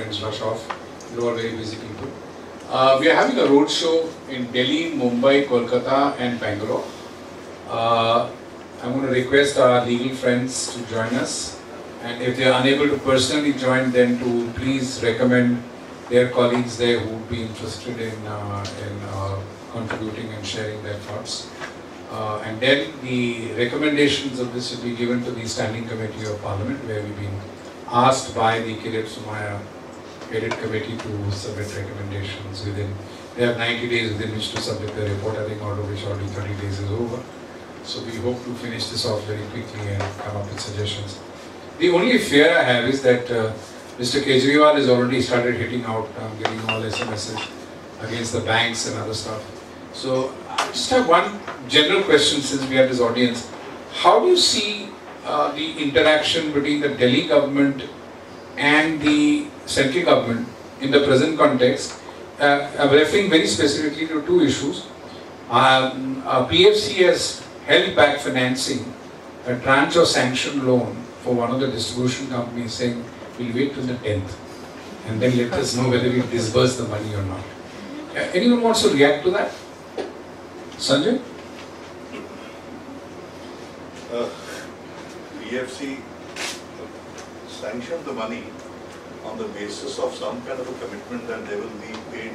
friends rush off. You're all very busy people. We are having a road show in Delhi, Mumbai, Kolkata and Bangalore. I'm going to request our legal friends to join us, and if they are unable to personally join, then to please recommend their colleagues there who would be interested in contributing and sharing their thoughts. And then the recommendations of this will be given to the Standing Committee of Parliament, where we've been asked by the Kirit Somaiya headed committee to submit recommendations within. They have 90 days within which to submit the report, I think, out of which already 30 days is over. So we hope to finish this off very quickly and come up with suggestions. The only fear I have is that Mr. Kejriwal has already started hitting out, getting all SMSs against the banks and other stuff. So I just have one general question since we have this audience. How do you see the interaction between the Delhi government and the central government in the present context? I'm referring very specifically to two issues. PFC has held back financing a tranche of sanctioned loan for one of the distribution companies, saying we'll wait till the 10th and then let us know whether we disburse the money or not. Anyone wants to react to that? Sanjay? PFC sanctioned the money on the basis of some kind of a commitment that they will be paid,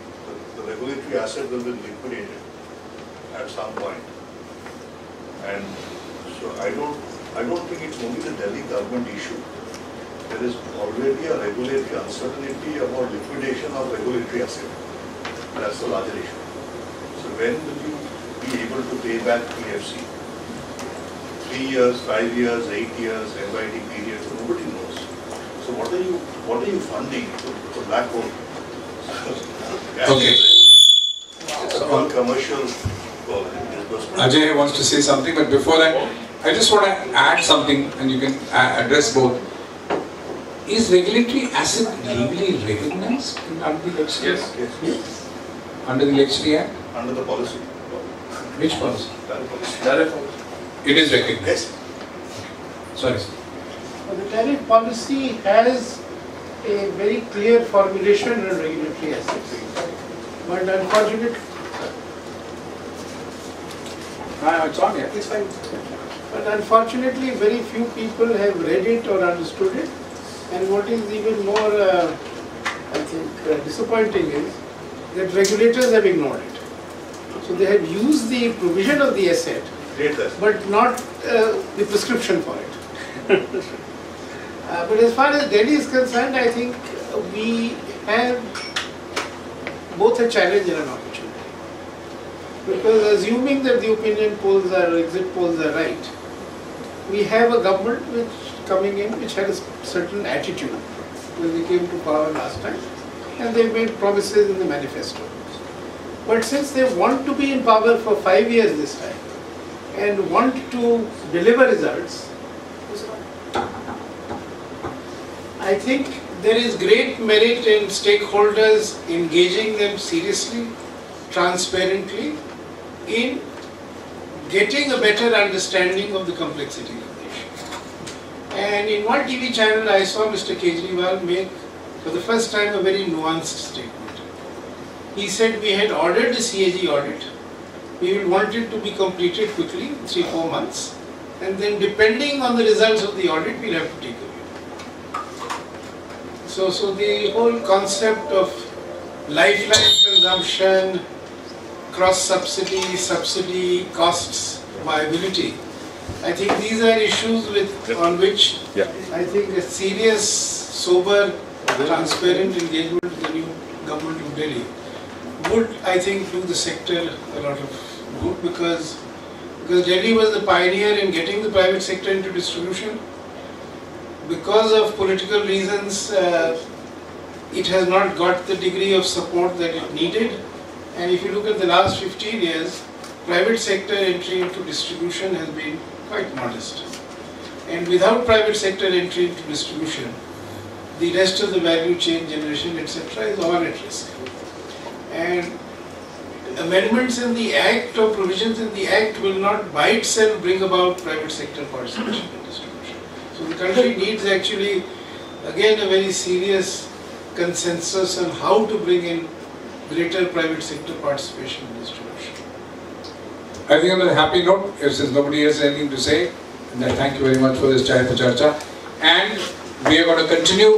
the regulatory asset will be liquidated at some point. And so I don't think it's only the Delhi government issue. There is already a regulatory uncertainty about liquidation of regulatory asset. That's the larger issue. So when will you be able to pay back PFC? 3 years, 5 years, 8 years, NYT period, so nobody knows. So what are you funding? It's a black hole. Okay. It's all commercial. Ajay wants to say something, but before that, I just want to add something, and you can address both. Is regulatory asset legally recognized under the Legislation? Yes. Under the Legislation Act? Under the policy. Which policy? Tariff policy. It is recognized. Yes. Sorry, sir. The tariff policy has a very clear formulation on regulatory assets, but unfortunately, It's on here. it's fine. But unfortunately, very few people have read it or understood it. And what is even more, I think, disappointing is that regulators have ignored it. So they have used the provision of the asset, but not the prescription for it. But as far as Delhi is concerned, I think we have both a challenge and an opportunity. Because assuming that the opinion polls or exit polls are right, we have a government coming in which had a certain attitude when they came to power last time, and they made promises in the manifesto. But since they want to be in power for 5 years this time and want to deliver results, I think there is great merit in stakeholders engaging them seriously, transparently, in getting a better understanding of the complexity of the issue. And in one TV channel I saw Mr. Kejriwal make for the first time a very nuanced statement. He said we had ordered the CAG audit, we would want it to be completed quickly, 3-4 months, and then depending on the results of the audit we'll have to take a view. So the whole concept of lifeline consumption, cross-subsidy, subsidy, costs, viability. I think these are issues on which I think a serious, sober, transparent engagement with the new government of Delhi would, I think, do the sector a lot of good, because Delhi was the pioneer in getting the private sector into distribution. Because of political reasons, it has not got the degree of support that it needed. And if you look at the last 15 years, private sector entry into distribution has been quite modest. And without private sector entry into distribution, the rest of the value chain generation, etc. is all at risk. And amendments in the Act or provisions in the Act will not by itself bring about private sector participation in distribution. So the country needs actually, again, a very serious consensus on how to bring in greater private sector participation in distribution. I think on a happy note, if since nobody has anything to say, then thank you very much for this Chai Pe Charcha. And we are going to continue.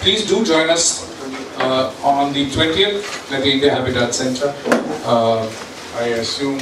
Please do join us on the 20th at the India Habitat Center. I assume